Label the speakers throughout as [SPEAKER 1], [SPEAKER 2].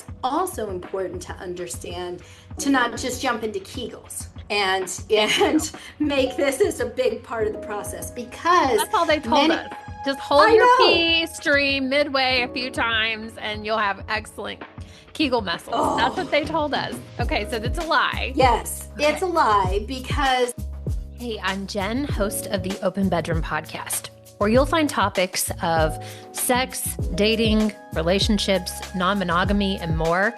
[SPEAKER 1] it's also important to understand to not just jump into Kegels and make this as a big part of the process, because
[SPEAKER 2] That's all they told
[SPEAKER 1] many,
[SPEAKER 2] us. Just hold
[SPEAKER 1] I
[SPEAKER 2] your
[SPEAKER 1] know.
[SPEAKER 2] pee, stream midway a few times, and you'll have excellent Kegel muscles. That's what they
[SPEAKER 1] Oh,
[SPEAKER 2] told us. Okay, so that's a lie.
[SPEAKER 1] yes, it's
[SPEAKER 2] Okay.
[SPEAKER 1] a lie because
[SPEAKER 2] Hey, I'm Jen, host of the Open Bedroom Podcast, where you'll find topics of sex, dating, relationships, non-monogamy, and more.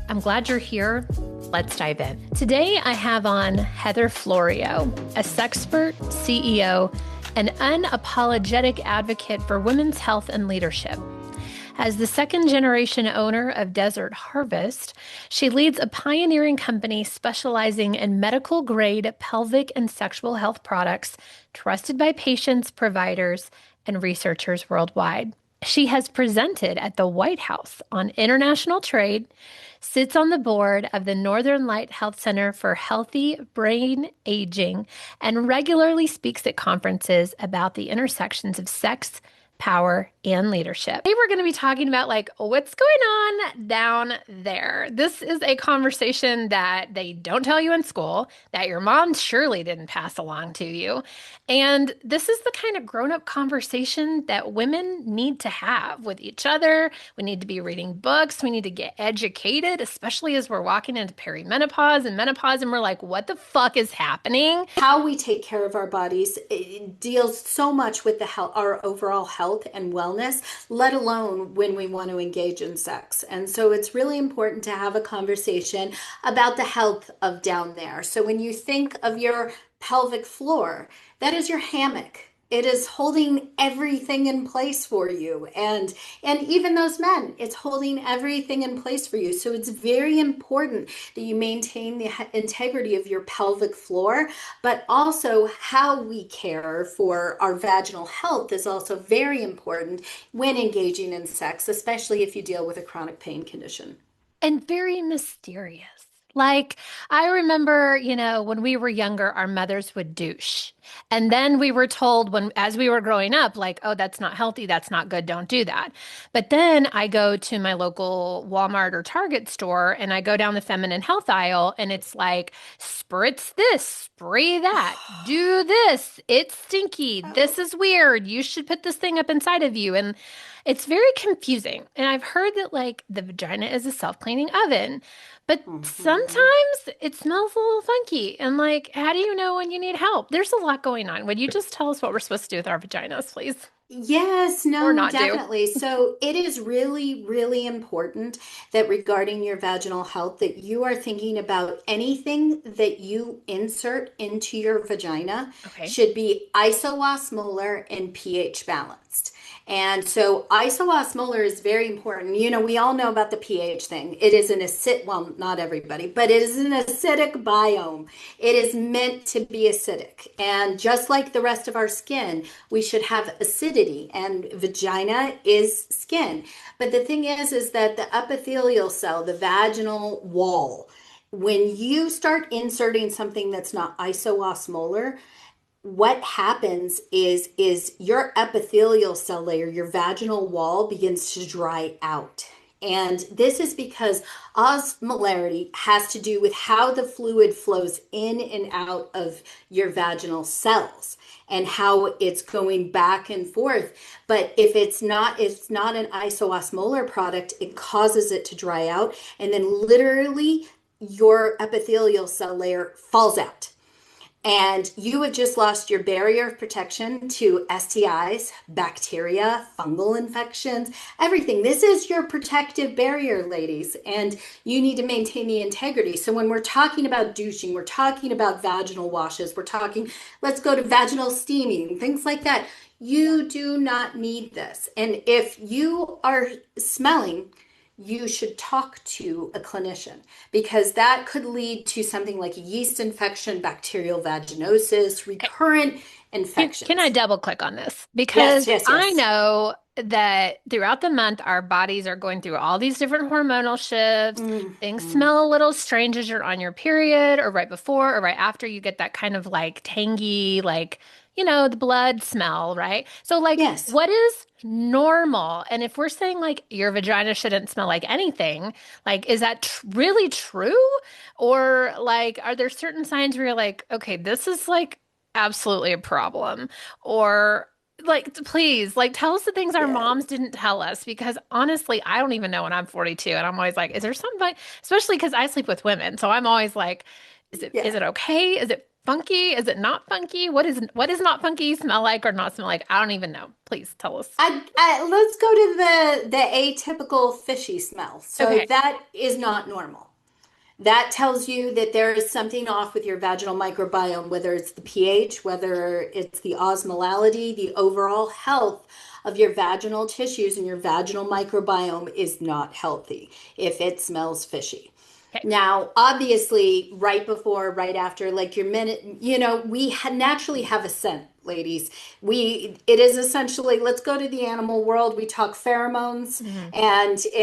[SPEAKER 2] I'm glad you're here. Let's dive in. Today, I have on Heather Florio, a sexpert, CEO, and unapologetic advocate for women's health and leadership. As the second generation owner of Desert Harvest, she leads a pioneering company specializing in medical grade pelvic and sexual health products trusted by patients, providers, and researchers worldwide. She has presented at the White House on international trade, sits on the board of the Northern Light Health Center for Healthy Brain Aging, and regularly speaks at conferences about the intersections of sex, power, and leadership. Today we're going to be talking about what's going on down there. This is a conversation that they don't tell you in school, that your mom surely didn't pass along to you. And this is the kind of grown-up conversation that women need to have with each other. We need to be reading books. We need to get educated, especially as we're walking into perimenopause and menopause, and we're like, what the fuck is happening?
[SPEAKER 1] how we take care of our bodies, it deals so much with the health, our overall health and wellness, let alone when we want to engage in sex. And so it's really important to have a conversation about the health of down there. So when you think of your pelvic floor, that is your hammock. It is holding everything in place for you. And even those men, it's holding everything in place for you. So it's very important that you maintain the integrity of your pelvic floor, but also how we care for our vaginal health is also very important when engaging in sex, especially if you deal with a chronic pain condition.
[SPEAKER 2] And very mysterious. Like, I remember, when we were younger, our mothers would douche. And then we were told as we were growing up, like, oh, that's not healthy. That's not good. Don't do that. But then I go to my local Walmart or Target store and I go down the feminine health aisle and it's like, spritz this, spray that, do this. It's stinky. This is weird. You should put this thing up inside of you. And it's very confusing. And I've heard that the vagina is a self-cleaning oven. But
[SPEAKER 1] Mhm.
[SPEAKER 2] sometimes it smells a little funky. And how do you know when you need help? There's a lot going on. Would you just tell us what we're supposed to do with our vaginas, please?
[SPEAKER 1] Yes,
[SPEAKER 2] Or
[SPEAKER 1] no,
[SPEAKER 2] not do?
[SPEAKER 1] definitely. So it is really, really important that regarding your vaginal health, that you are thinking about anything that you insert into your vagina
[SPEAKER 2] Okay.
[SPEAKER 1] should be iso-osmolar and pH balanced. And so iso-osmolar is very important. You know, we all know about the pH thing. It is an acid, well, not everybody, but it is an acidic biome. It is meant to be acidic. And just like the rest of our skin, we should have acidity, and vagina is skin. But the thing is that the epithelial cell, the vaginal wall, when you start inserting something that's not iso-osmolar, what happens is your epithelial cell layer, your vaginal wall begins to dry out. And this is because osmolarity has to do with how the fluid flows in and out of your vaginal cells and how it's going back and forth. But if it's not an iso-osmolar product, it causes it to dry out, and then literally your epithelial cell layer falls out, and you have just lost your barrier of protection to STIs, bacteria, fungal infections, everything. This is your protective barrier, ladies, and you need to maintain the integrity. So when we're talking about douching, we're talking about vaginal washes, we're talking, let's go to vaginal steaming, things like that.
[SPEAKER 2] Yeah.
[SPEAKER 1] You do not need this. And if you are smelling, you should talk to a clinician, because that could lead to something like a yeast infection, bacterial vaginosis,
[SPEAKER 2] Okay.
[SPEAKER 1] recurrent
[SPEAKER 2] Can I
[SPEAKER 1] infections.
[SPEAKER 2] double click on this?
[SPEAKER 1] Yes,
[SPEAKER 2] Because
[SPEAKER 1] yes,
[SPEAKER 2] I
[SPEAKER 1] yes.
[SPEAKER 2] know that throughout the month, our bodies are going through all these different hormonal shifts. Things
[SPEAKER 1] Mhm.
[SPEAKER 2] smell a little strange as you're on your period, or right before, or right after you get that kind of tangy, the blood smell, right? So like,
[SPEAKER 1] Yes.
[SPEAKER 2] what is normal? And if we're saying like your vagina shouldn't smell like anything, like, is that really true? Or like, are there certain signs where you're like, okay, this is like absolutely a problem? Or like, please, like, tell us the things our
[SPEAKER 1] Yeah.
[SPEAKER 2] moms didn't tell us because honestly, I don't even know when I'm 42 and I'm always like, is there something, especially because I sleep with women. So I'm always like, is
[SPEAKER 1] Yeah.
[SPEAKER 2] it okay? Is it funky? Is it not funky? What is not funky smell like or not smell like? I don't even know. Please tell us.
[SPEAKER 1] Let's go to the atypical fishy smell. So
[SPEAKER 2] Okay.
[SPEAKER 1] that is not normal. That tells you that there is something off with your vaginal microbiome, whether it's the pH, whether it's the osmolality, the overall health of your vaginal tissues and your vaginal microbiome is not healthy if it smells fishy.
[SPEAKER 2] Okay.
[SPEAKER 1] Now, obviously, right before, right after, like your minute, we naturally have a scent, ladies. It is essentially, let's go to the animal world. We talk pheromones,
[SPEAKER 2] Mhm.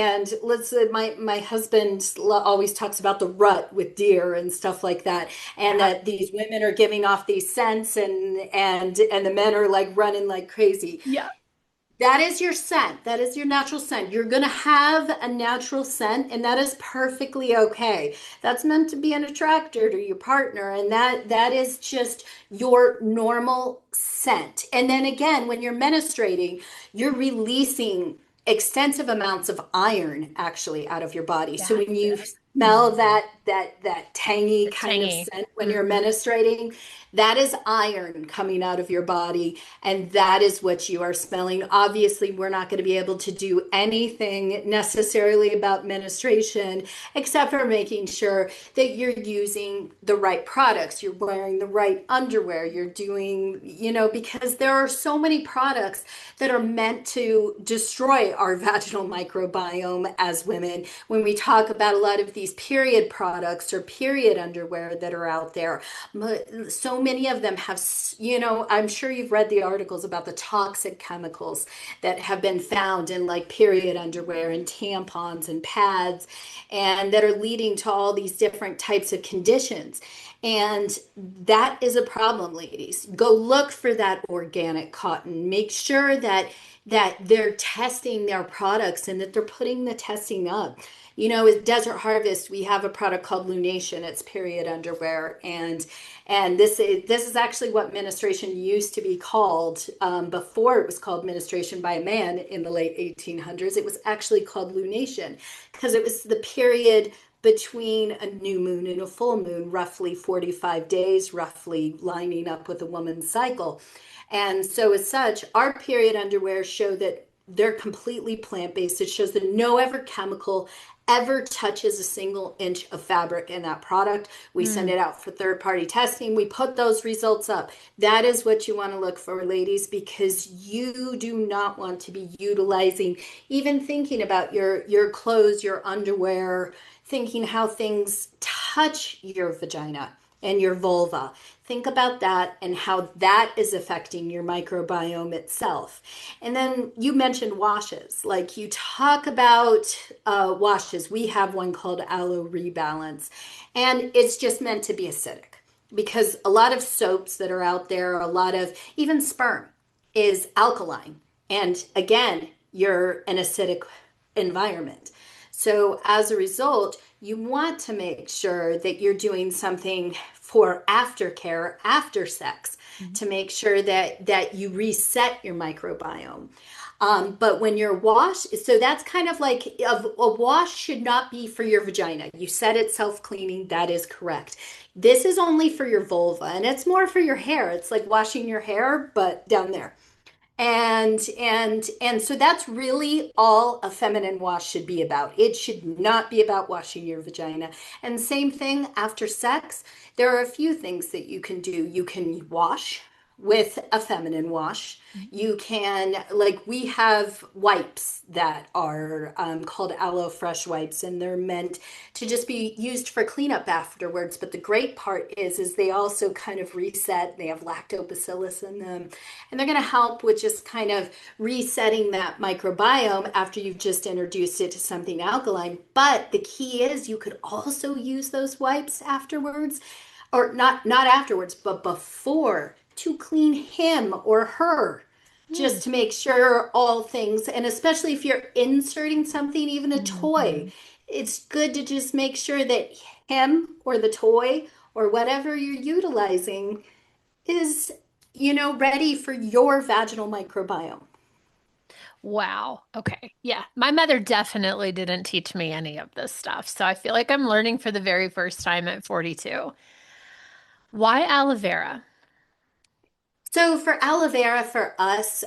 [SPEAKER 1] and let's my husband always talks about the rut with deer and stuff like that, and
[SPEAKER 2] Yeah.
[SPEAKER 1] that these women are giving off these scents, and the men are like running like crazy.
[SPEAKER 2] Yeah.
[SPEAKER 1] That is your scent. That is your natural scent. You're going to have a natural scent, and that is perfectly okay. That's meant to be an attractor to your partner, and that is just your normal scent. And then again, when you're menstruating, you're releasing extensive amounts of iron actually out of your body. So
[SPEAKER 2] That's
[SPEAKER 1] when you
[SPEAKER 2] it.
[SPEAKER 1] smell that tangy
[SPEAKER 2] It's
[SPEAKER 1] kind of
[SPEAKER 2] tangy.
[SPEAKER 1] scent when you're
[SPEAKER 2] Hmm.
[SPEAKER 1] menstruating, that is iron coming out of your body, and that is what you are smelling. Obviously, we're not going to be able to do anything necessarily about menstruation except for making sure that you're using the right products, you're wearing the right underwear, you're doing, because there are so many products that are meant to destroy our vaginal microbiome as women. When we talk about a lot of these period products or period underwear that are out there, so many of them have, I'm sure you've read the articles about the toxic chemicals that have been found in like period underwear and tampons and pads, and that are leading to all these different types of conditions. And that is a problem, ladies. Go look for that organic cotton. Make sure that they're testing their products and that they're putting the testing up. With Desert Harvest, we have a product called Lunation. It's period underwear, and this is actually what menstruation used to be called. Before it was called menstruation by a man in the late 1800s, it was actually called lunation because it was the period between a new moon and a full moon, roughly 45 days, roughly lining up with a woman's cycle. And so, as such, our period underwear show that they're completely plant-based. It shows that no ever chemical ever touches a single inch of fabric in that product. We send
[SPEAKER 2] Mm.
[SPEAKER 1] it out for third-party testing. We put those results up. That is what you want to look for, ladies, because you do not want to be utilizing, even thinking about your clothes, your underwear, thinking how things touch your vagina and your vulva. Think about that and how that is affecting your microbiome itself. And then you mentioned washes. Like you talk about washes. We have one called Aloe Rebalance, and it's just meant to be acidic because a lot of soaps that are out there, a lot of even sperm is alkaline. And again, you're an acidic environment. So as a result, you want to make sure that you're doing something for aftercare after sex
[SPEAKER 2] Mhm.
[SPEAKER 1] to make sure that you reset your microbiome. But when you're washed, so that's kind of like a wash should not be for your vagina. You said it's self-cleaning, that is correct. This is only for your vulva, and it's more for your hair. It's like washing your hair, but down there. And so that's really all a feminine wash should be about. It should not be about washing your vagina. And same thing after sex. There are a few things that you can do. You can wash with a feminine wash. You can, like, we have wipes that are called Aloe Fresh wipes, and they're meant to just be used for cleanup afterwards. But the great part is they also kind of reset. They have lactobacillus in them, and they're going to help with just kind of resetting that microbiome after you've just introduced it to something alkaline. But the key is you could also use those wipes afterwards, or not afterwards, but before, to clean him or her
[SPEAKER 2] Hmm.
[SPEAKER 1] just to make sure all things, and especially if you're inserting something, even a toy,
[SPEAKER 2] Mhm.
[SPEAKER 1] it's good to just make sure that him or the toy or whatever you're utilizing is, ready for your vaginal microbiome.
[SPEAKER 2] Wow. Okay. Yeah. My mother definitely didn't teach me any of this stuff. So I feel like I'm learning for the very first time at 42. Why aloe vera?
[SPEAKER 1] So for aloe vera, for us,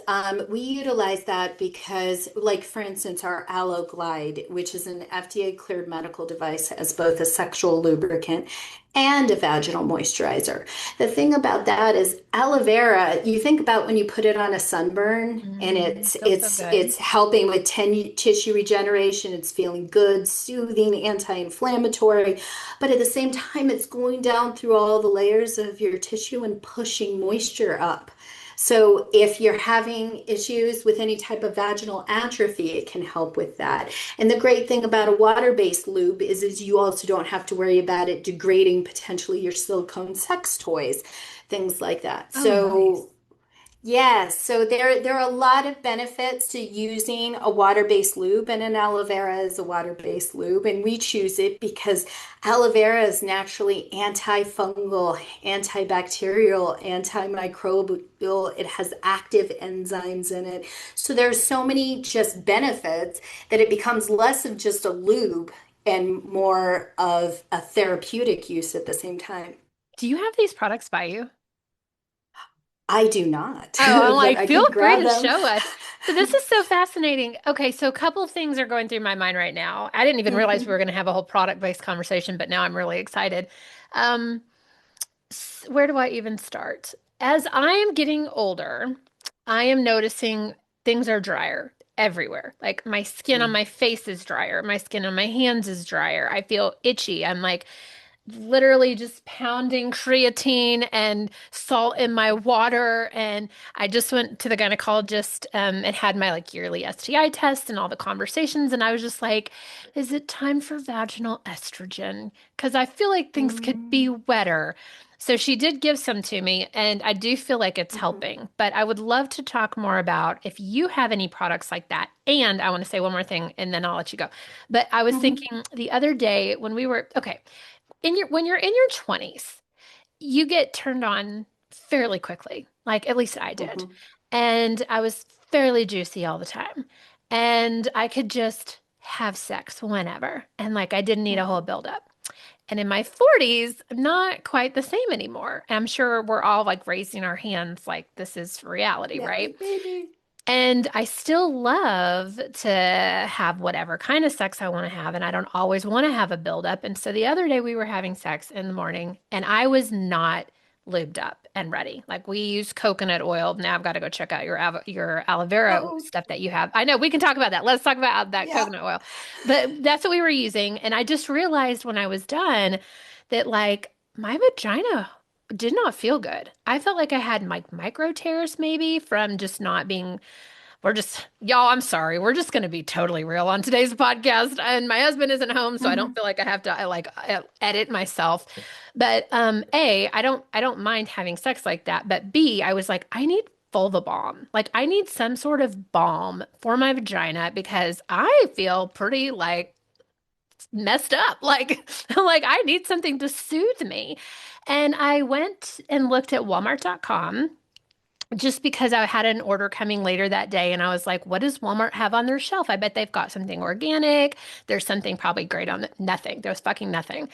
[SPEAKER 1] we utilize that because, like for instance, our Aloe Glide, which is an FDA cleared medical device, as both a sexual lubricant and a vaginal moisturizer. The thing about that is aloe vera, you think about when you put it on a sunburn and it's
[SPEAKER 2] Feels so
[SPEAKER 1] it's
[SPEAKER 2] good.
[SPEAKER 1] it's helping with tissue regeneration, it's feeling good, soothing, anti-inflammatory, but at the same time it's going down through all the layers of your tissue and pushing moisture up. So if you're having issues with any type of vaginal atrophy, it can help with that. And the great thing about a water-based lube is you also don't have to worry about it degrading potentially your silicone sex toys, things like that.
[SPEAKER 2] Oh, nice.
[SPEAKER 1] So yes, so there are a lot of benefits to using a water-based lube, and an aloe vera is a water-based lube, and we choose it because aloe vera is naturally antifungal, antibacterial, antimicrobial. It has active enzymes in it. So there's so many just benefits that it becomes less of just a lube and more of a therapeutic use at the same time.
[SPEAKER 2] Do you have these products by you?
[SPEAKER 1] I do not,
[SPEAKER 2] Oh, I'm
[SPEAKER 1] but
[SPEAKER 2] like,
[SPEAKER 1] I
[SPEAKER 2] feel
[SPEAKER 1] could
[SPEAKER 2] free
[SPEAKER 1] grab
[SPEAKER 2] to
[SPEAKER 1] them.
[SPEAKER 2] show us. So this is so fascinating. Okay, so a couple of things are going through my mind right now. I didn't even realize we were going to have a whole product-based conversation, but now I'm really excited. Um, where do I even start? As I am getting older, I am noticing things are drier everywhere. Like my skin on my face is drier, my skin on my hands is drier. I feel itchy. I'm like literally just pounding creatine and salt in my water. And I just went to the gynecologist and had my like yearly STI test and all the conversations. And I was just like, is it time for vaginal estrogen? Because I feel like things could be
[SPEAKER 1] Mm,
[SPEAKER 2] wetter. So she did give some to me, and I do feel like it's
[SPEAKER 1] mhm,
[SPEAKER 2] helping. But I would love to talk more about if you have any products like that. And I want to say one more thing, and then I'll let you go. But I was
[SPEAKER 1] mhm,
[SPEAKER 2] thinking the other day when we were, okay, when you're in your 20s, you get turned on fairly quickly. Like at least I did.
[SPEAKER 1] mhm,
[SPEAKER 2] And I was fairly juicy all the time. And I could just have sex whenever. And like I didn't need a whole
[SPEAKER 1] mhm.
[SPEAKER 2] buildup. And in my 40s, I'm not quite the same anymore. And I'm sure we're all like raising our hands like this is reality,
[SPEAKER 1] Yeah,
[SPEAKER 2] right?
[SPEAKER 1] baby.
[SPEAKER 2] And I still love to have whatever kind of sex I want to have, and I don't always want to have a buildup. And so the other day we were having sex in the morning, and I was not lubed up and ready. Like we use coconut oil. Now I've got to go check out your aloe vera
[SPEAKER 1] Oh,
[SPEAKER 2] stuff that you have. I know we can talk about that. Let's talk about that
[SPEAKER 1] yeah.
[SPEAKER 2] coconut oil. But that's what we were using, and I just realized when I was done that like my vagina did not feel good. I felt like I had like micro tears maybe from just not being y'all, I'm sorry. We're just going to be totally real on today's podcast. And my husband isn't home, so I don't
[SPEAKER 1] Mhm,
[SPEAKER 2] feel like I have to edit myself. But I don't mind having sex like that. But B, I was like, I need vulva balm. Like I need some sort of balm for my vagina because I feel pretty like messed up. Like like I need something to soothe me. And I went and looked at Walmart.com just because I had an order coming later that day and I was like, what does Walmart have on their shelf? I bet they've got something organic. There's something probably great on it. Nothing. There's fucking nothing.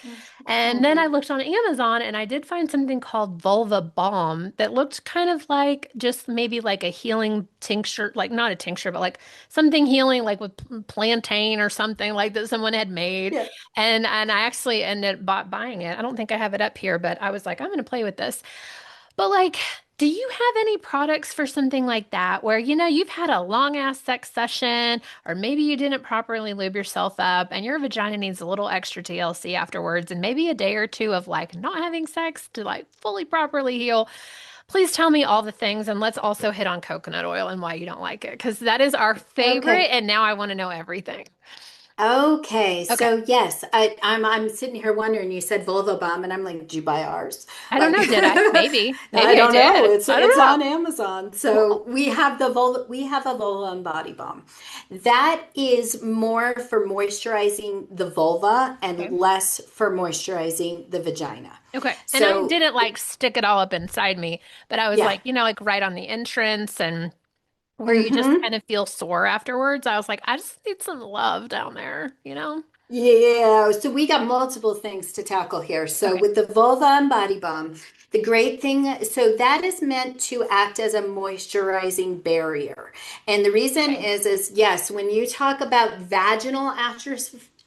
[SPEAKER 2] And then I
[SPEAKER 1] mhm.
[SPEAKER 2] looked on Amazon and I did find something called Vulva Balm that looked kind of like just maybe like a healing tincture, like not a tincture, but like something healing like with plantain or something like that someone had made.
[SPEAKER 1] Yeah.
[SPEAKER 2] And I actually ended up buying it. I don't think I have it up here, but I was like, I'm going to play with this. But like, do you have any products for something like that where, you've had a long ass sex session, or maybe you didn't properly lube yourself up and your vagina needs a little extra TLC afterwards, and maybe a day or two of like not having sex to like fully properly heal? Please tell me all the things, and let's also hit on coconut oil and why you don't like it, because that is our favorite,
[SPEAKER 1] Okay.
[SPEAKER 2] and now I want to know everything.
[SPEAKER 1] Okay,
[SPEAKER 2] Okay.
[SPEAKER 1] so yes, I'm sitting here wondering. You said vulva bomb, and I'm like, did you buy ours?
[SPEAKER 2] I don't
[SPEAKER 1] Like,
[SPEAKER 2] know. Did I? Maybe.
[SPEAKER 1] I
[SPEAKER 2] Maybe I
[SPEAKER 1] don't know.
[SPEAKER 2] did.
[SPEAKER 1] It's
[SPEAKER 2] I don't
[SPEAKER 1] it's
[SPEAKER 2] know.
[SPEAKER 1] on Amazon.
[SPEAKER 2] Well,
[SPEAKER 1] So we have the vulva. We have a vulva and body balm. That is more for moisturizing the vulva and
[SPEAKER 2] okay.
[SPEAKER 1] less for moisturizing the vagina.
[SPEAKER 2] Okay. And I
[SPEAKER 1] So
[SPEAKER 2] didn't like stick it all up inside me, but I was
[SPEAKER 1] yeah.
[SPEAKER 2] like, like right on the entrance and where you just
[SPEAKER 1] Mm-hmm.
[SPEAKER 2] kind of feel sore afterwards. I was like, I just need some love down there?
[SPEAKER 1] Yeah, so we got multiple things to tackle here. So
[SPEAKER 2] Okay.
[SPEAKER 1] with the vulva and body balm, the great thing, so that is meant to act as a moisturizing barrier. And the reason
[SPEAKER 2] Okay.
[SPEAKER 1] is yes, when you talk about vaginal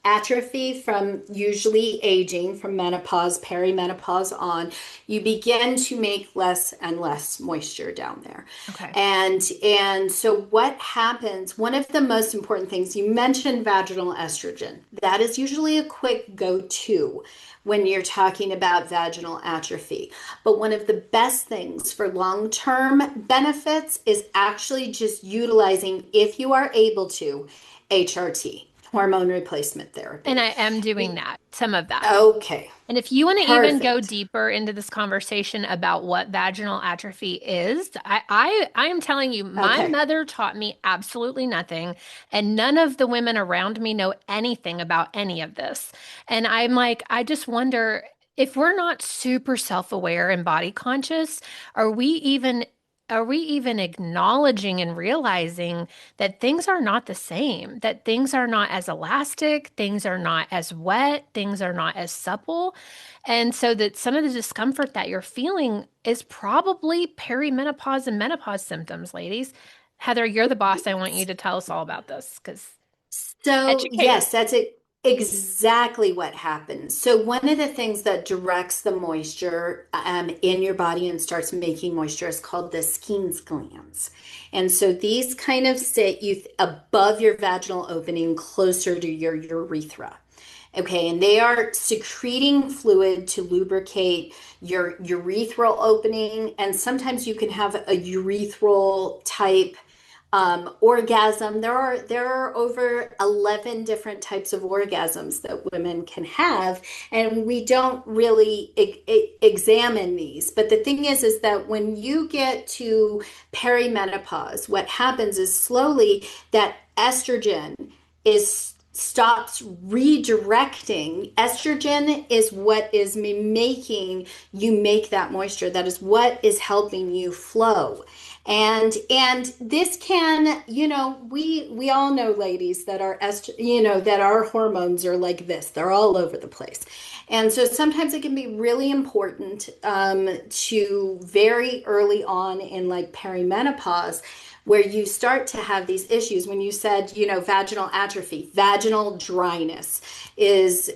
[SPEAKER 1] atrophy from usually aging, from menopause, perimenopause on, you begin to make less and less moisture down there.
[SPEAKER 2] Okay.
[SPEAKER 1] And so what happens, one of the most important things, you mentioned vaginal estrogen. That is usually a quick go-to when you're talking about vaginal atrophy. But one of the best things for long-term benefits is actually just utilizing, if you are able to, HRT, hormone replacement
[SPEAKER 2] And I
[SPEAKER 1] therapy.
[SPEAKER 2] am doing that, some of that.
[SPEAKER 1] Okay,
[SPEAKER 2] And if you want to even go
[SPEAKER 1] perfect.
[SPEAKER 2] deeper into this conversation about what vaginal atrophy is, I am telling you, my
[SPEAKER 1] Okay.
[SPEAKER 2] mother taught me absolutely nothing, and none of the women around me know anything about any of this. And I'm like, I just wonder if we're not super self-aware and body conscious, are we even are we even acknowledging and realizing that things are not the same, that things are not as elastic, things are not as wet, things are not as supple. And so that some of the discomfort that you're feeling is probably perimenopause and menopause symptoms, ladies. Heather, you're the boss. I want you to tell us all about this because
[SPEAKER 1] So,
[SPEAKER 2] educate us.
[SPEAKER 1] yes, that's it. Exactly what happens. So, one of the things that directs the moisture in your body and starts making moisture is called the Skene's glands. And so, these kind of sit above your vaginal opening, closer to your urethra. Okay, and they are secreting fluid to lubricate your urethral opening. And sometimes you can have a urethral type orgasm. There are over 11 different types of orgasms that women can have, and we don't really examine these. But the thing is that when you get to perimenopause, what happens is slowly that estrogen is stops redirecting. Estrogen is what is making you make that moisture. That is what is helping you flow. And this can, we all know, ladies, that that our hormones are like this. They're all over the place. And so sometimes it can be really important to very early on in like perimenopause, where you start to have these issues. When you said, vaginal atrophy, vaginal dryness is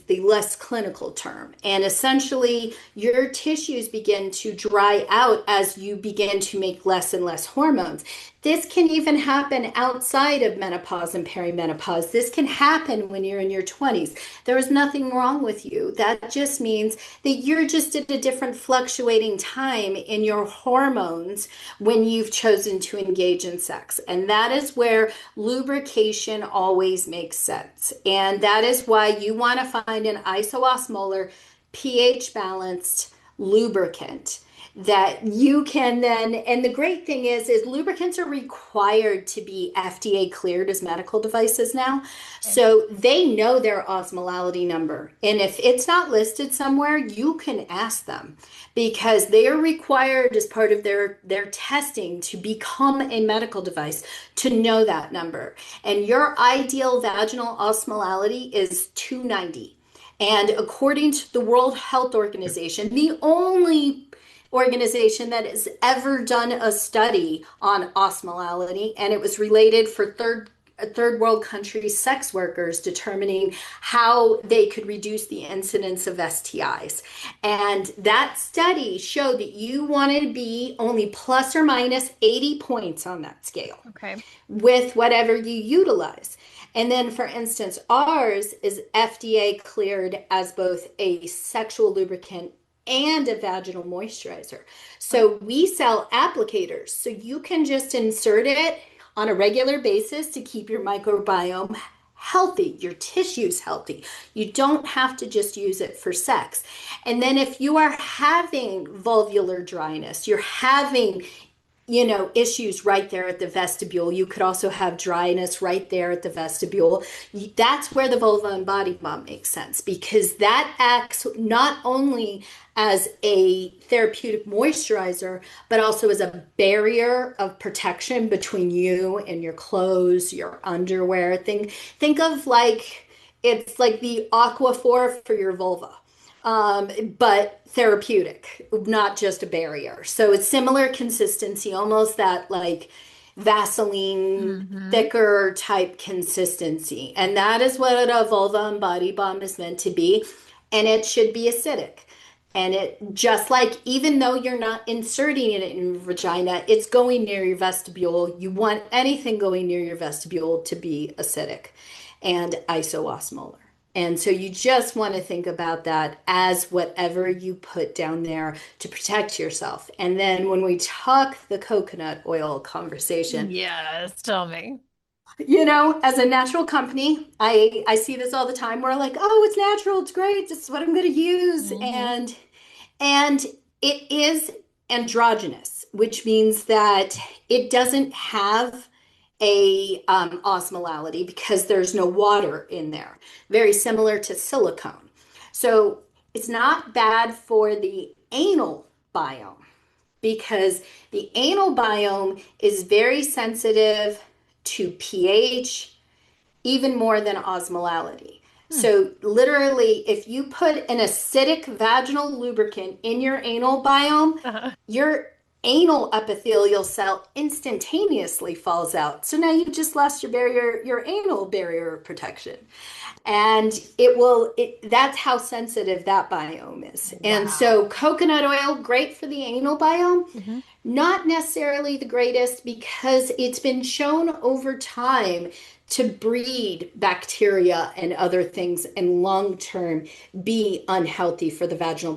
[SPEAKER 1] the less clinical term. And essentially your tissues begin to dry out as you begin to make less and less hormones. This can even happen outside of menopause and perimenopause. This can happen when you're in your 20s. There is nothing wrong with you. That just means that you're just at a different fluctuating time in your hormones when you've chosen to engage in sex. And that is where lubrication always makes sense. And that is why you want to find an iso-osmolar, pH balanced lubricant that you can then, and the great thing is lubricants are required to be FDA cleared as medical devices now.
[SPEAKER 2] Okay.
[SPEAKER 1] So they know their osmolality number. And if it's not listed somewhere, you can ask them, because they are required as part of their testing to become a medical device to know that number. And your ideal vaginal osmolality is 290. And according to the World Health Organization, the only organization that has ever done a study on osmolality, and it was related for third world countries sex workers, determining how they could reduce the incidence of STIs. And that study showed that you wanted to be only plus or minus 80 points on that scale
[SPEAKER 2] Okay.
[SPEAKER 1] with whatever you utilize. And then, for instance, ours is FDA cleared as both a sexual lubricant and a vaginal moisturizer. So we sell applicators. So you can just insert it on a regular basis to keep your microbiome healthy, your tissue's healthy. You don't have to just use it for sex. And then if you are having vulvular dryness, you're having issues right there at the vestibule. You could also have dryness right there at the vestibule. That's where the vulva and body balm makes sense, because that acts not only as a therapeutic moisturizer, but also as a barrier of protection between you and your clothes, your underwear. Think of like it's like the Aquaphor for your vulva, but therapeutic, not just a barrier. So it's similar consistency, almost that like Vaseline
[SPEAKER 2] Mm-hmm.
[SPEAKER 1] thicker type consistency. And that is what a vulva and body balm is meant to be. And it should be acidic. And it just like, even though you're not inserting it in your vagina, it's going near your vestibule. You want anything going near your vestibule to be acidic and iso-osmolar. And so you just want to think about that as whatever you put down there to protect yourself. And then when we talk the coconut oil conversation,
[SPEAKER 2] Yes, tell me.
[SPEAKER 1] as a natural company, I see this all the time. We're like, oh, it's natural, it's great, this is what I'm going to use.
[SPEAKER 2] Mm-hmm.
[SPEAKER 1] And it is androgynous, which means that it doesn't have a osmolality because there's no water in there, very similar to silicone. So it's not bad for the anal biome because the anal biome is very sensitive to pH, even more than osmolality.
[SPEAKER 2] Hmm.
[SPEAKER 1] So, literally, if you put an acidic vaginal lubricant in your anal biome,
[SPEAKER 2] Uh-huh.
[SPEAKER 1] your anal epithelial cell instantaneously falls out. So now you've just lost your anal barrier protection. And that's how sensitive that biome is. And
[SPEAKER 2] Wow.
[SPEAKER 1] so coconut oil, great for the anal biome,
[SPEAKER 2] Mm-hmm.
[SPEAKER 1] not necessarily the greatest because it's been shown over time to breed bacteria and other things and long term be unhealthy for the vaginal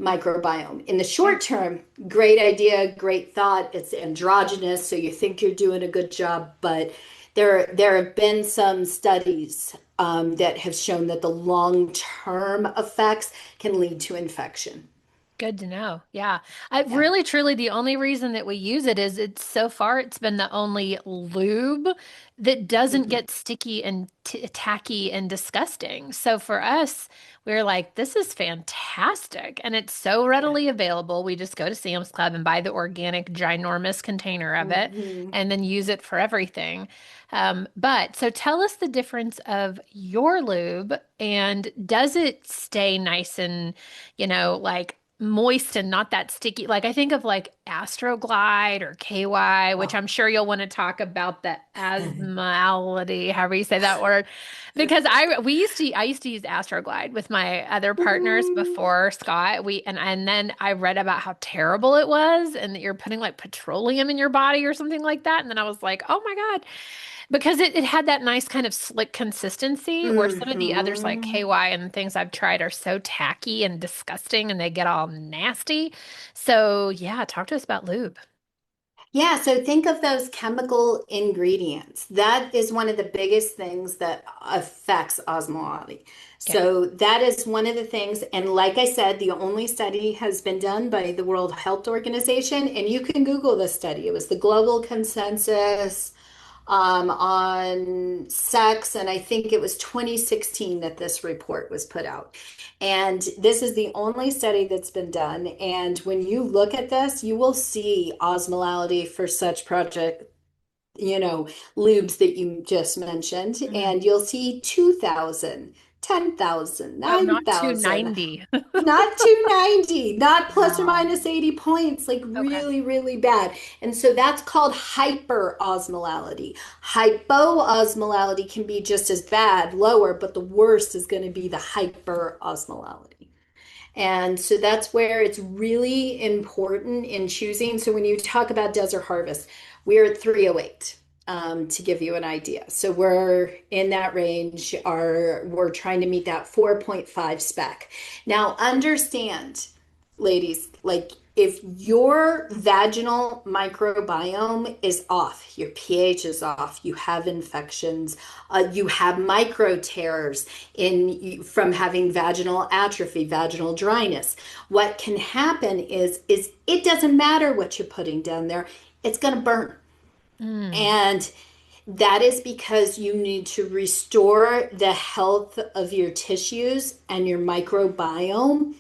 [SPEAKER 1] microbiome. In the short term, great idea, great thought. It's androgynous, so you think you're doing a good job, but there have been some studies that have shown that the long term effects can lead to infection.
[SPEAKER 2] Good to know. Yeah. I
[SPEAKER 1] Yeah.
[SPEAKER 2] really, truly, the only reason that we use it is it's so far, it's been the only lube that doesn't
[SPEAKER 1] Mhm.
[SPEAKER 2] get sticky and t tacky and disgusting. So for us, we're like, this is fantastic. And it's so
[SPEAKER 1] Yeah.
[SPEAKER 2] readily available. We just go to Sam's Club and buy the organic, ginormous container of it
[SPEAKER 1] Mhm.
[SPEAKER 2] and then use it for everything. But so tell us the difference of your lube and does it stay nice and like moist and not that sticky. Like I think of like Astroglide or KY, which
[SPEAKER 1] Oh.
[SPEAKER 2] I'm sure you'll want to talk about the asmality, however you say that word. Because I used to use Astroglide with my other partners before Scott. And then I read about how terrible it was and that you're putting like petroleum in your body or something like that. And then I was like, oh my God. Because it had that nice kind of slick consistency where some of the others like
[SPEAKER 1] Mhm.
[SPEAKER 2] KY and things I've tried are so tacky and disgusting and they get all nasty. So yeah, talk to us about lube.
[SPEAKER 1] Yeah, so think of those chemical ingredients. That is one of the biggest things that affects osmolality.
[SPEAKER 2] Okay.
[SPEAKER 1] So that is one of the things. And like I said, the only study has been done by the World Health Organization, and you can Google this study. It was the Global Consensus on sex, and I think it was 2016 that this report was put out. And this is the only study that's been done. And when you look at this, you will see osmolality for such project, lubes that you just mentioned,
[SPEAKER 2] Mhm.
[SPEAKER 1] and you'll see 2,000, 10,000,
[SPEAKER 2] Oh, not
[SPEAKER 1] 9,000.
[SPEAKER 2] 290.
[SPEAKER 1] Not 290, not plus or
[SPEAKER 2] Wow.
[SPEAKER 1] minus 80 points, like
[SPEAKER 2] Okay.
[SPEAKER 1] really, really bad. And so that's called hyperosmolality. Hypoosmolality can be just as bad, lower, but the worst is going to be the hyperosmolality. And so that's where it's really important in choosing. So when you talk about desert harvest, we're at 308, to give you an idea. So we're in that range. We're trying to meet that 4.5 spec. Now understand, ladies, like if your vaginal microbiome is off, your pH is off, you have infections, you have micro tears from having vaginal atrophy, vaginal dryness. What can happen is it doesn't matter what you're putting down there, it's going to burn.
[SPEAKER 2] Mm.
[SPEAKER 1] And that is because you need to restore the health of your tissues and your microbiome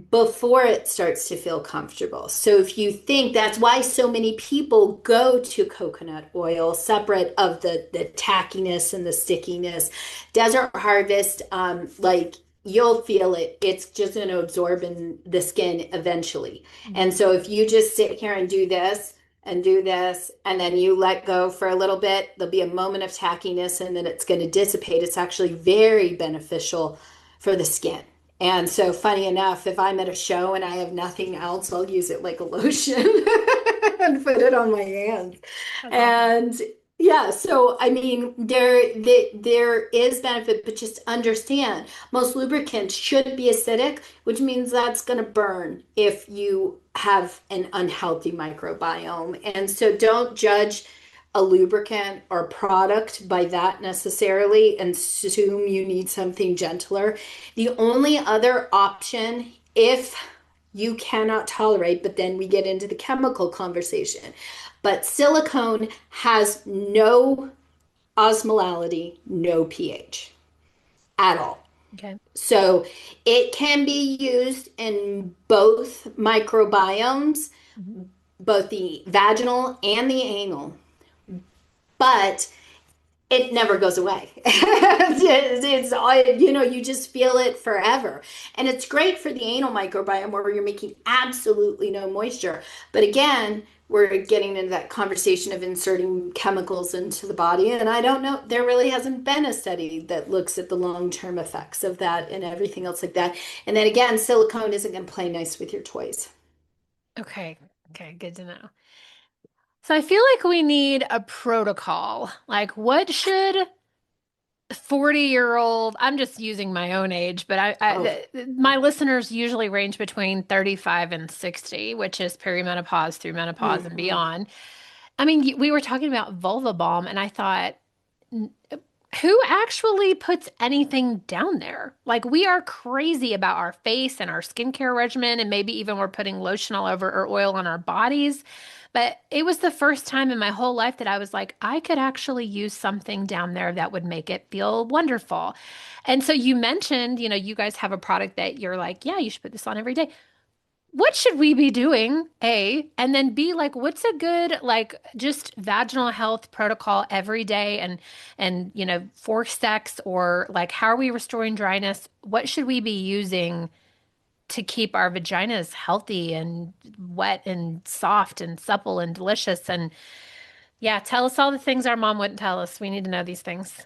[SPEAKER 1] before it starts to feel comfortable. So if you think that's why so many people go to coconut oil separate of the tackiness and the stickiness. Desert Harvest, like you'll feel it. It's just going to absorb in the skin eventually. And so if you just sit here and do this, and then you let go for a little bit, there'll be a moment of tackiness and then it's going to dissipate. It's actually very beneficial for the skin. And so, funny enough, if I'm at a show and I have nothing else, I'll use it like a lotion and put it on my hands.
[SPEAKER 2] That's awesome.
[SPEAKER 1] And yeah, so I mean, there is benefit, but just understand most lubricants should be acidic, which means that's going to burn if you have an unhealthy microbiome. And so, don't judge a lubricant or product by that necessarily and assume you need something gentler. The only other option, if you cannot tolerate, but then we get into the chemical conversation, but silicone has no osmolality, no pH at all.
[SPEAKER 2] Okay.
[SPEAKER 1] So it can be used in both microbiomes,
[SPEAKER 2] Mhm.
[SPEAKER 1] both the vaginal and the anal, but it never goes away. You just feel it forever. And it's great for the anal microbiome where you're making absolutely no moisture. But again, we're getting into that conversation of inserting chemicals into the body. And I don't know, there really hasn't been a study that looks at the long-term effects of that and everything else like that. And then again, silicone isn't going to play nice with your toys.
[SPEAKER 2] Okay. Okay. Good to know. So I feel like we need a protocol. Like, what should 40-year-old, I'm just using my own age, but
[SPEAKER 1] Oh,
[SPEAKER 2] my listeners usually range between 35 and 60, which is perimenopause through menopause and
[SPEAKER 1] mhm.
[SPEAKER 2] beyond. I mean, we were talking about vulva balm, and I thought, "N- who actually puts anything down there? Like, we are crazy about our face and our skincare regimen, and maybe even we're putting lotion all over or oil on our bodies. But it was the first time in my whole life that I was like, I could actually use something down there that would make it feel wonderful. And so you mentioned, you guys have a product that you're like, yeah, you should put this on every day. What should we be doing? A, and then B, like, what's a good, like, just vaginal health protocol every day and for sex, or like, how are we restoring dryness? What should we be using to keep our vaginas healthy and wet and soft and supple and delicious? And yeah, tell us all the things our mom wouldn't tell us. We need to know these things.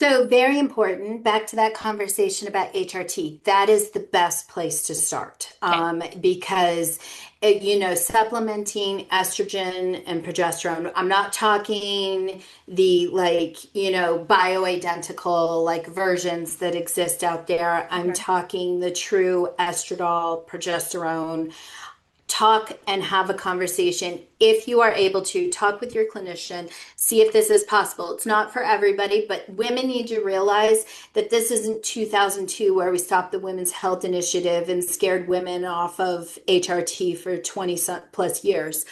[SPEAKER 1] So, very important, back to that conversation about HRT. That is the best place to start
[SPEAKER 2] Okay.
[SPEAKER 1] because, supplementing estrogen and progesterone. I'm not talking the bioidentical like versions that exist out there. I'm
[SPEAKER 2] Okay.
[SPEAKER 1] talking the true estradiol, progesterone. Talk and have a conversation. If you are able to talk with your clinician, see if this is possible. It's not for everybody, but women need to realize that this isn't 2002 where we stopped the Women's Health Initiative and scared women off of HRT for 20 plus years.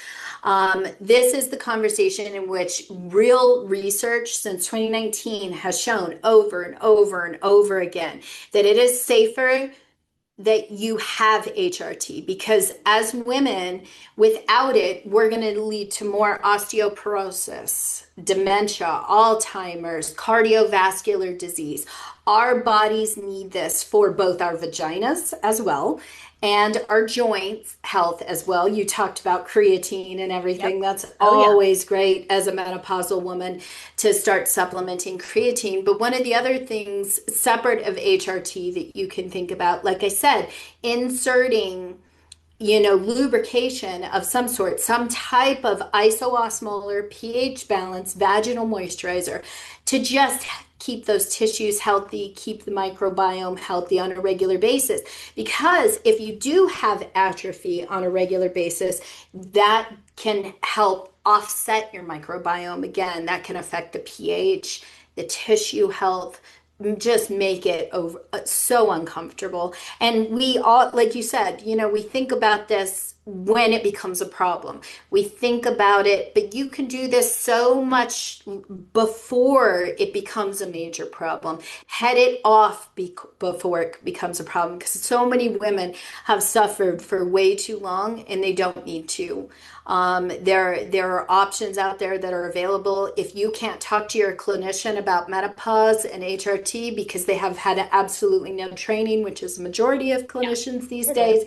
[SPEAKER 1] This is the conversation in which real research since 2019 has shown over and over and over again that it is safer that you have HRT because as women, without it, we're going to lead to more osteoporosis, dementia, Alzheimer's, cardiovascular disease. Our bodies need this for both our vaginas as well and our joints health as well. You talked about creatine and
[SPEAKER 2] Yep.
[SPEAKER 1] everything. That's
[SPEAKER 2] Oh, yeah.
[SPEAKER 1] always great as a menopausal woman to start supplementing creatine. But one of the other things separate of HRT that you can think about, like I said, inserting lubrication of some sort, some type of iso-osmolar pH balance vaginal moisturizer to just keep those tissues healthy, keep the microbiome healthy on a regular basis. Because if you do have atrophy on a regular basis, that can help offset your microbiome. Again, that can affect the pH, the tissue health, just make it over so uncomfortable. And we all, like you said, we think about this when it becomes a problem. We think about it, but you can do this so much before it becomes a major problem. Head it off before it becomes a problem, because so many women have suffered for way too long and they don't need to. There are options out there that are available. If you can't talk to your clinician about menopause and HRT because they have had absolutely no training, which is the majority of clinicians these days,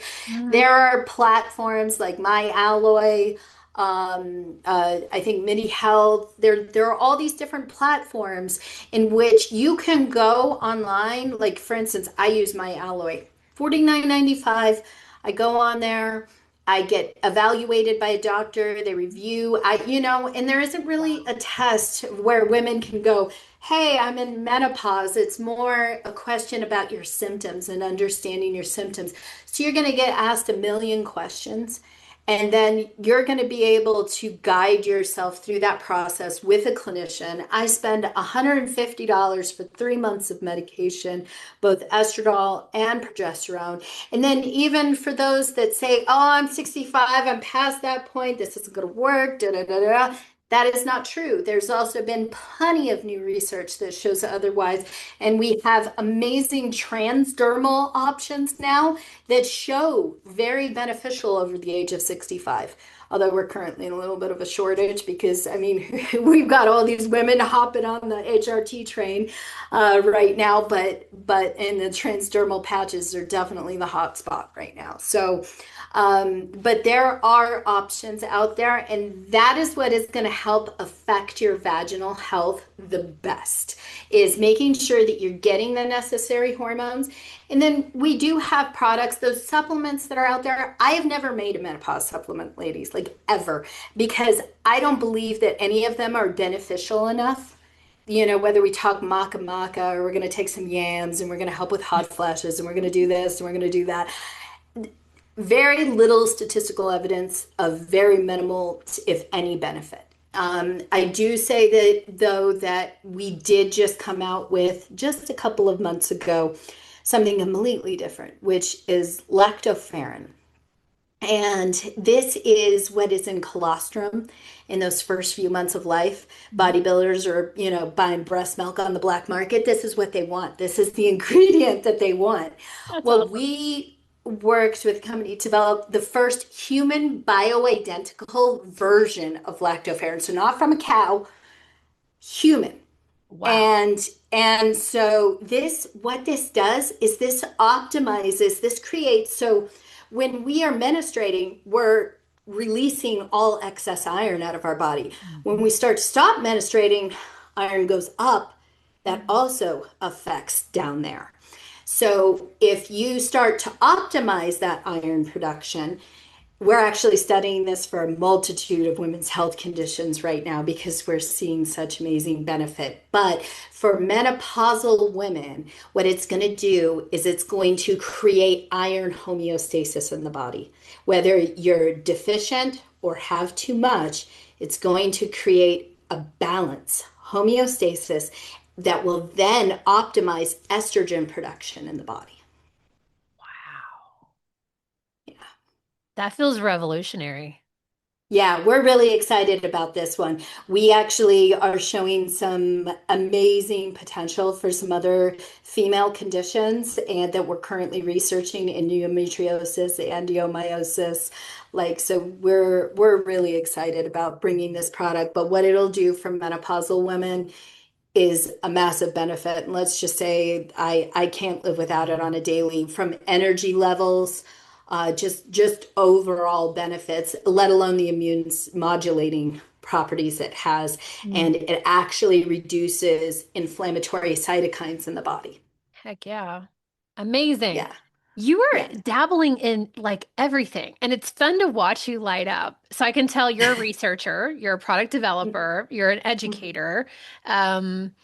[SPEAKER 1] there are platforms like My Alloy, I think Mini Health. There are all these different platforms in which you can go online. Like, for instance, I use My Alloy, $49.95. I go on there. I get evaluated by a doctor. They review. And there isn't really a test where women can go, hey, I'm in menopause. It's more a question about your symptoms and understanding your symptoms. So you're going to get asked a million questions. And then you're going to be able to guide yourself through that process with a clinician. I spend $150 for 3 months of medication, both estradiol and progesterone. And then even for those that say, oh, I'm 65, I'm past that point, this isn't going to work, da da da da. That is not true. There's also been plenty of new research that shows otherwise. And we have amazing transdermal options now that show very beneficial over the age of 65. Although we're currently in a little bit of a shortage because, I mean, we've got all these women hopping on the HRT train right now, but and the transdermal patches are definitely the hot spot right now. So, but there are options out there, and that is what is going to help affect your vaginal health the best, is making sure that you're getting the necessary hormones. And then we do have products, those supplements that are out there. I have never made a menopause supplement, ladies, like ever, because I don't believe that any of them are beneficial enough. Whether we talk maca maca, or we're going to take some yams and we're going to help with hot flashes and we're going to do this and we're going to do that. Very little statistical evidence of very minimal, if any, benefit. I do say that, though, that we did just come out with, just a couple of months ago, something completely different, which is lactoferrin. And this is what is in colostrum in those first few months of life. Bodybuilders are, buying breast milk on the black market. This is what they want. This is the ingredient that they want.
[SPEAKER 2] That's
[SPEAKER 1] Well,
[SPEAKER 2] awesome.
[SPEAKER 1] we worked with a company to develop the first human bioidentical version of lactoferrin. So not from a cow, human.
[SPEAKER 2] Wow.
[SPEAKER 1] And so what this does is this optimizes, this creates, so when we are menstruating, we're releasing all excess iron out of our body. When we start to stop menstruating, iron goes up. That also affects down there. So if you start to optimize that iron production, we're actually studying this for a multitude of women's health conditions right now because we're seeing such amazing benefit. But for menopausal women, what it's going to do is it's going to create iron homeostasis in the body. Whether you're deficient or have too much, it's going to create a balance, homeostasis, that will then optimize estrogen production in the body.
[SPEAKER 2] Wow.
[SPEAKER 1] Yeah.
[SPEAKER 2] That feels revolutionary.
[SPEAKER 1] Yeah, we're really excited about this one. We actually are showing some amazing potential for some other female conditions and that we're currently researching, endometriosis, adenomyosis. So we're really excited about bringing this product, but what it'll do for menopausal women is a massive benefit. And let's just say I can't live without it on a daily, from energy levels, just overall benefits, let alone the immune modulating properties it has.
[SPEAKER 2] Mm.
[SPEAKER 1] And it actually reduces inflammatory cytokines in the body.
[SPEAKER 2] Heck yeah. Amazing.
[SPEAKER 1] Yeah.
[SPEAKER 2] You are
[SPEAKER 1] Yeah.
[SPEAKER 2] dabbling in like everything, and it's fun to watch you light up. So I can tell you're a researcher, you're a product developer, you're an educator. Um,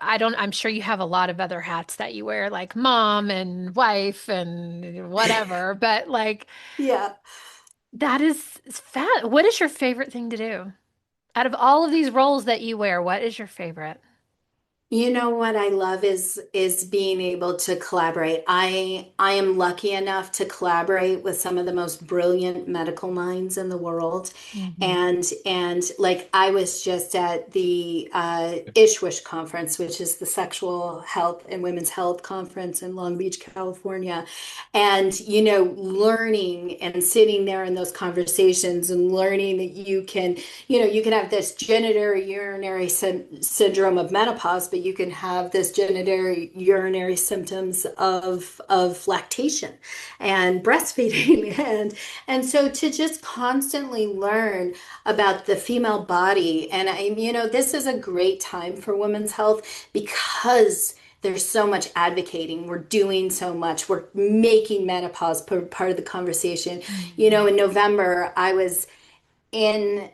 [SPEAKER 2] I'm sure you have a lot of other hats that you wear, like mom and wife and whatever, but like
[SPEAKER 1] Yeah.
[SPEAKER 2] that is fat. What is your favorite thing to do? Out of all of these roles that you wear, what is your favorite?
[SPEAKER 1] You know what I love is being able to collaborate. I am lucky enough to collaborate with some of the most brilliant medical minds in the world.
[SPEAKER 2] Hmm.
[SPEAKER 1] And like I was just at the ISWISH conference, which is the Sexual Health and Women's Health Conference in Long Beach, California. And learning and sitting there in those conversations and learning that you can have this genitourinary urinary syndrome of menopause, but you can have this genitourinary urinary symptoms of lactation and breastfeeding, and so to just constantly learn about the female body, and this is a great time for women's health because there's so much advocating. We're doing so much. We're making menopause part of the conversation.
[SPEAKER 2] Hmm.
[SPEAKER 1] In November, I was in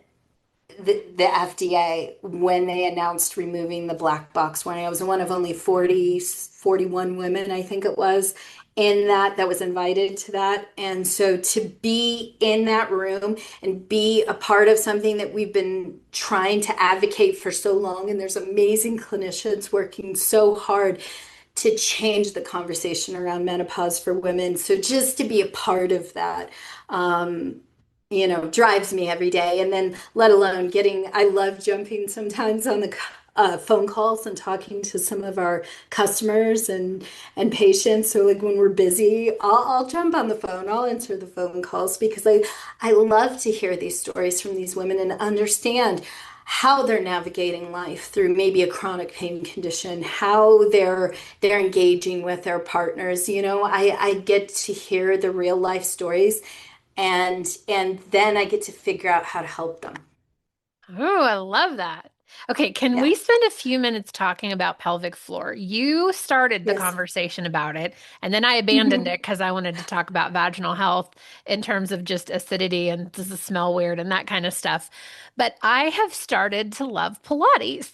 [SPEAKER 1] the FDA when they announced removing the black box warning. I was one of only 41 women, I think it was, in that was invited to that. And so to be in that room and be a part of something that we've been trying to advocate for so long, and there's amazing clinicians working so hard to change the conversation around menopause for women. So just to be a part of that, drives me every day. And then let alone I love jumping sometimes on the phone calls and talking to some of our customers and patients. So like when we're busy, I'll jump on the phone, I'll answer the phone calls because I love to hear these stories from these women and understand how they're navigating life through maybe a chronic pain condition, how they're engaging with their partners. I get to hear the real life stories, and then I get to figure out how to help them.
[SPEAKER 2] Oh, I love that. Okay, can
[SPEAKER 1] Yeah.
[SPEAKER 2] we spend a few minutes talking about pelvic floor? You started the
[SPEAKER 1] Yes.
[SPEAKER 2] conversation about it, and then I abandoned
[SPEAKER 1] Mhm.
[SPEAKER 2] it because I wanted to talk about vaginal health in terms of just acidity and does it smell weird and that kind of stuff. But I have started to love Pilates.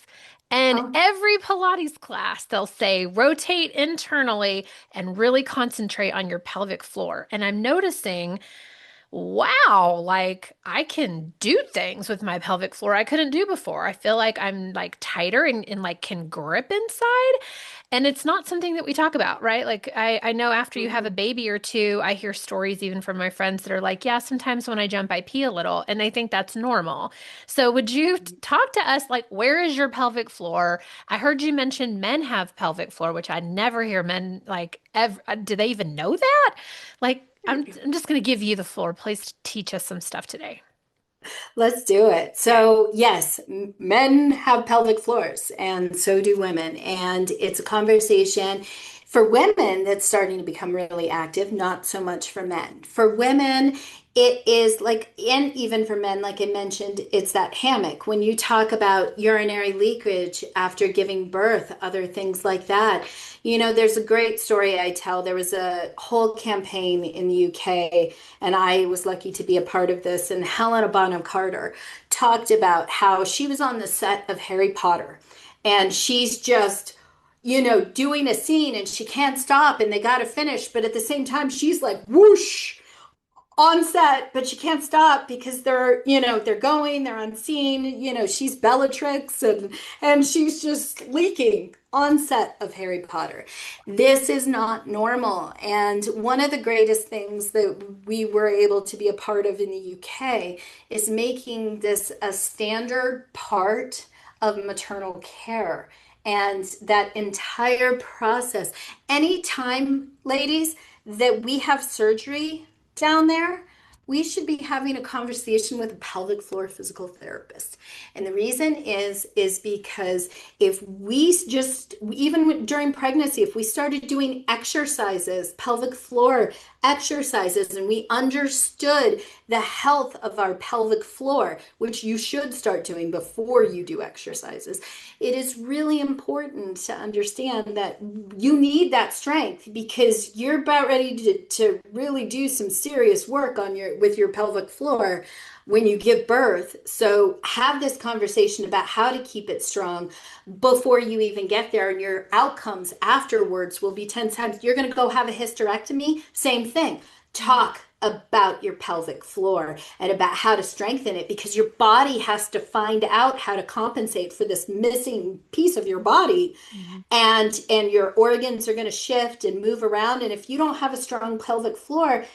[SPEAKER 2] And
[SPEAKER 1] Oh,
[SPEAKER 2] every Pilates class, they'll say rotate internally and really concentrate on your pelvic floor. And I'm noticing wow, like I can do things with my pelvic floor I couldn't do before. I feel like I'm like tighter and like can grip inside. And it's not something that we talk about, right? Like I know after you have a
[SPEAKER 1] mhm.
[SPEAKER 2] baby or two, I hear stories even from my friends that are like, yeah, sometimes when I jump, I pee a little, and I think that's normal. So would you talk to us like where is your pelvic floor? I heard you mention men have pelvic floor, which I never hear men like ever. Do they even know that? Like I'm just going to give you the floor. Please teach us some stuff today.
[SPEAKER 1] Let's do it.
[SPEAKER 2] Okay.
[SPEAKER 1] So, yes, men have pelvic floors, and so do women. And it's a conversation for women that's starting to become really active, not so much for men. For women, it is like, and even for men, like I mentioned, it's that hammock. When you talk about urinary leakage after giving birth, other things like that, there's a great story I tell. There was a whole campaign in the UK, and I was lucky to be a part of this. And Helena Bonham Carter talked about how she was on the set of Harry Potter, and she's just doing a scene and she can't stop and they got to finish. But at the same time, she's like whoosh on set, but she can't stop because they're on scene. She's Bellatrix and she's just leaking on set of Harry Potter. This is not normal. And one of the greatest things that we were able to be a part of in the UK is making this a standard part of maternal care. And that entire process, anytime, ladies, that we have surgery down there, we should be having a conversation with a pelvic floor physical therapist. And the reason is because if we just, even during pregnancy, if we started doing exercises, pelvic floor exercises, and we understood the health of our pelvic floor, which you should start doing before you do exercises, it is really important to understand that you need that strength because you're about ready to really do some serious work on your pelvic floor when you give birth. So have this conversation about how to keep it strong before you even get there, and your outcomes afterwards will be 10 times. You're going to go have a hysterectomy, same thing. Talk about your pelvic floor and about how to strengthen it, because your body has to find out how to compensate for this missing piece of your body.
[SPEAKER 2] Mhm.
[SPEAKER 1] And your organs are going to shift and move around, and if you don't have a strong pelvic floor,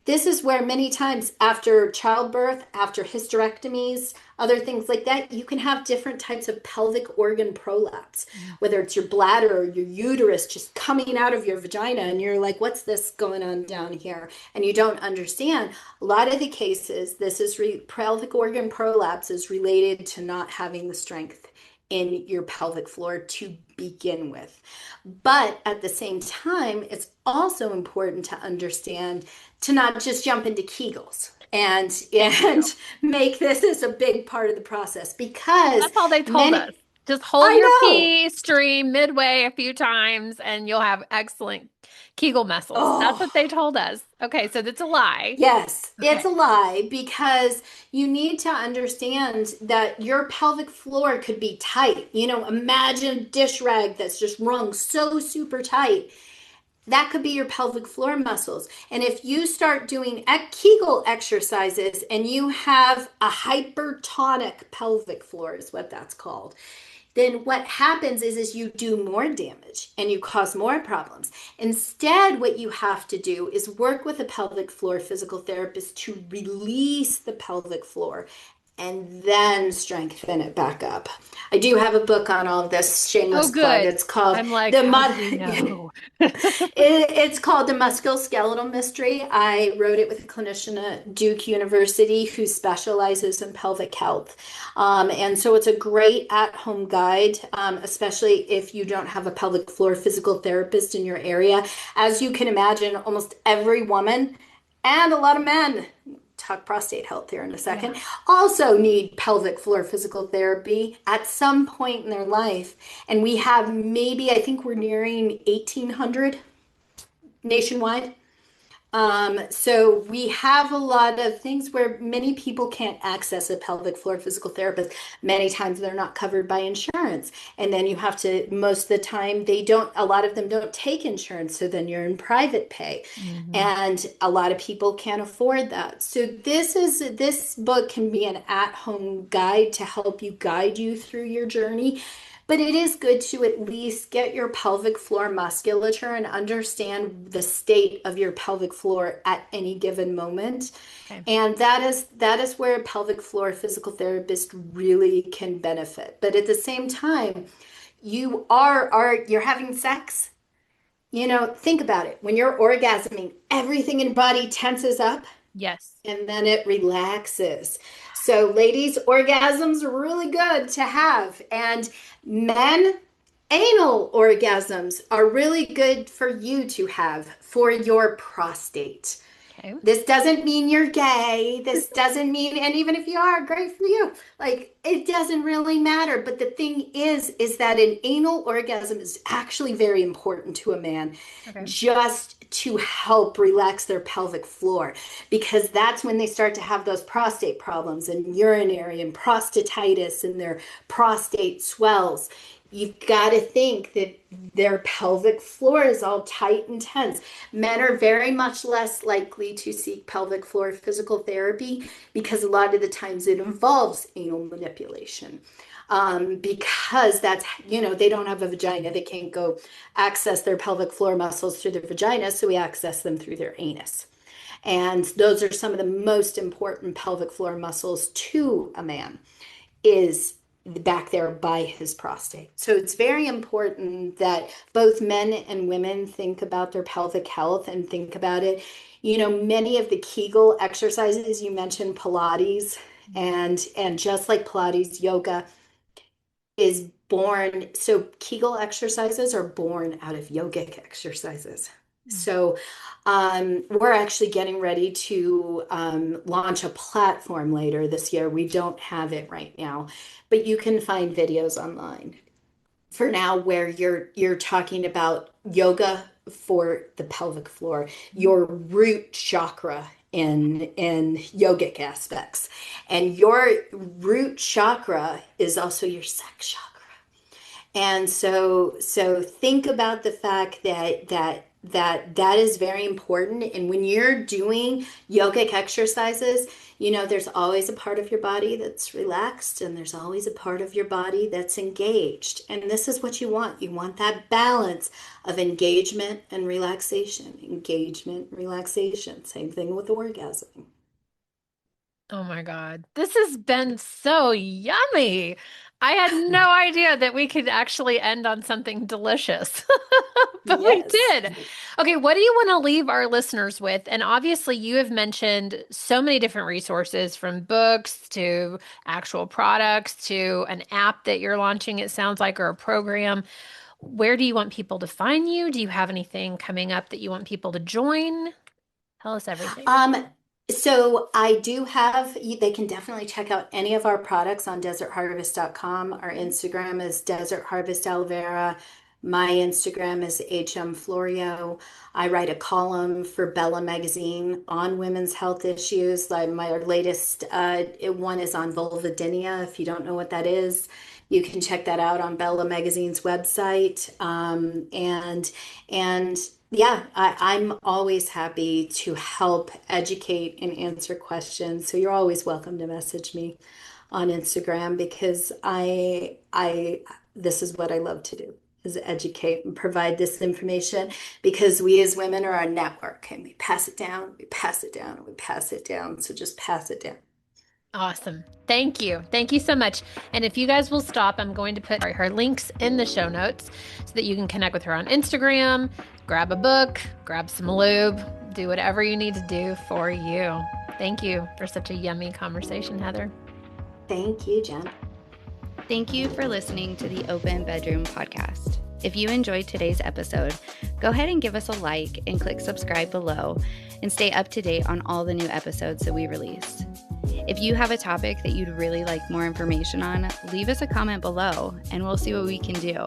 [SPEAKER 1] this is where many times after childbirth, after hysterectomies, other things like that, you can have different types of pelvic organ prolapse, whether it's your bladder or your uterus just coming out of your vagina, and you're like, what's this going on down here? And you don't understand. A lot of the cases, this is pelvic organ prolapse is related to not having the strength in your pelvic floor to begin with. But at the same time, it's also important to understand to not just jump into Kegels and make this as a big part of the process, because
[SPEAKER 2] That's all they told us.
[SPEAKER 1] many,
[SPEAKER 2] Just hold
[SPEAKER 1] I
[SPEAKER 2] your
[SPEAKER 1] know.
[SPEAKER 2] pee, stream midway a few times, and you'll have excellent Kegel muscles. That's what
[SPEAKER 1] Oh,
[SPEAKER 2] they told us. Okay, so that's a lie.
[SPEAKER 1] yes, it's
[SPEAKER 2] Okay.
[SPEAKER 1] a lie, because you need to understand that your pelvic floor could be tight. Imagine a dish rag that's just wrung so super tight. That could be your pelvic floor muscles. And if you start doing Kegel exercises and you have a hypertonic pelvic floor, is what that's called, then what happens is you do more damage and you cause more problems. Instead, what you have to do is work with a pelvic floor physical therapist to release the pelvic floor and then strengthen it back up. I do have a book on all of this,
[SPEAKER 2] Oh,
[SPEAKER 1] shameless plug.
[SPEAKER 2] good.
[SPEAKER 1] It's called
[SPEAKER 2] I'm like,
[SPEAKER 1] the
[SPEAKER 2] how do you know?
[SPEAKER 1] it's called The Musculoskeletal Mystery. I wrote it with a clinician at Duke University who specializes in pelvic health. And so it's a great at-home guide, especially if you don't have a pelvic floor physical therapist in your area. As you can imagine, almost every woman and a lot of men, talk prostate health here in a
[SPEAKER 2] Yeah.
[SPEAKER 1] second, also need pelvic floor physical therapy at some point in their life. And we have maybe, I think we're nearing 1,800 nationwide. So we have a lot of things where many people can't access a pelvic floor physical therapist. Many times they're not covered by insurance. And then you have to, most of the time, a lot of them don't take insurance. So then you're in private pay.
[SPEAKER 2] Mhm.
[SPEAKER 1] And a lot of people can't afford that. So this book can be an at-home guide to help you guide you through your journey. But it is good to at least get your pelvic floor musculature and understand the state of your pelvic floor at any given moment.
[SPEAKER 2] Okay.
[SPEAKER 1] And that is where a pelvic floor physical therapist really can benefit. But at the same time, you're having sex. Think about it. When you're orgasming, everything in your body tenses up
[SPEAKER 2] Yes.
[SPEAKER 1] and then it relaxes. So, ladies, orgasms are really good to have. And men, anal orgasms are really good for you to have for your prostate.
[SPEAKER 2] Okay.
[SPEAKER 1] This doesn't mean you're gay. This doesn't mean, and even if you are, great for you. Like, it doesn't really matter. But the thing is that an anal orgasm is actually very important to a man,
[SPEAKER 2] Okay.
[SPEAKER 1] just to help relax their pelvic floor, because that's when they start to have those prostate problems and urinary and prostatitis and their prostate swells. You've got to think that their pelvic floor is all tight and tense. Men are very much less likely to seek pelvic floor physical therapy because a lot of the times it involves anal manipulation. Because they don't have a vagina. They can't go access their pelvic floor muscles through their vagina, so we access them through their anus. And those are some of the most important pelvic floor muscles to a man, is back there by his prostate. So it's very important that both men and women think about their pelvic health and think about it. Many of the Kegel exercises, you mentioned Pilates, and just like Pilates, yoga is born. So Kegel exercises are born out of yogic exercises. So we're actually getting ready to launch a platform later this year. We don't have it right now, but you can find videos online for now where you're talking about yoga for the pelvic floor, your root chakra in yogic aspects. And your root chakra is also your sex chakra. And so think about the fact that is very important. And when you're doing yogic exercises, there's always a part of your body that's relaxed and there's always a part of your body that's engaged. And this is what you want. You want that balance of engagement and relaxation. Engagement, relaxation. Same thing with orgasm.
[SPEAKER 2] Oh my God. This has been so yummy. I had no idea that we could actually end on something delicious, but we
[SPEAKER 1] Yes.
[SPEAKER 2] did. Okay, what do you want to leave our listeners with? And obviously, you have mentioned so many different resources from books to actual products to an app that you're launching, it sounds like, or a program. Where do you want people to find you? Do you have anything coming up that you want people to join? Tell us everything.
[SPEAKER 1] So I do have, they can definitely check out any of our products on desertharvest.com. Our Instagram is Desert Harvest Aloe Vera. My Instagram is Florio. I write a column for Bella Magazine on women's health issues. Like my latest one is on vulvodynia. If you don't know what that is, you can check that out on Bella Magazine's website. And yeah, I'm always happy to help educate and answer questions. So you're always welcome to message me on Instagram because this is what I love to do, is educate and provide this information because we as women are a network and we pass it down, we pass it down, and we pass it down. So just pass it down.
[SPEAKER 2] Awesome. Thank you. Thank you so much. And if you guys will stop, I'm going to put her links in the show notes so that you can connect with her on Instagram, grab a book, grab some lube, do whatever you need to do for you. Thank you for such a yummy conversation, Heather.
[SPEAKER 1] Thank you, Jen.
[SPEAKER 3] Thank you for listening to the Open Bedroom Podcast. If you enjoyed today's episode, go ahead and give us a like and click subscribe below and stay up to date on all the new episodes that we release. If you have a topic that you'd really like more information on, leave us a comment below and we'll see what we can do.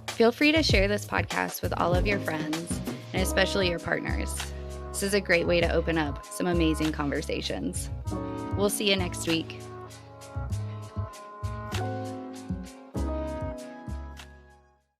[SPEAKER 3] Feel free to share this podcast with all of your friends and especially your partners. This is a great way to open up some amazing conversations. We'll see you next week.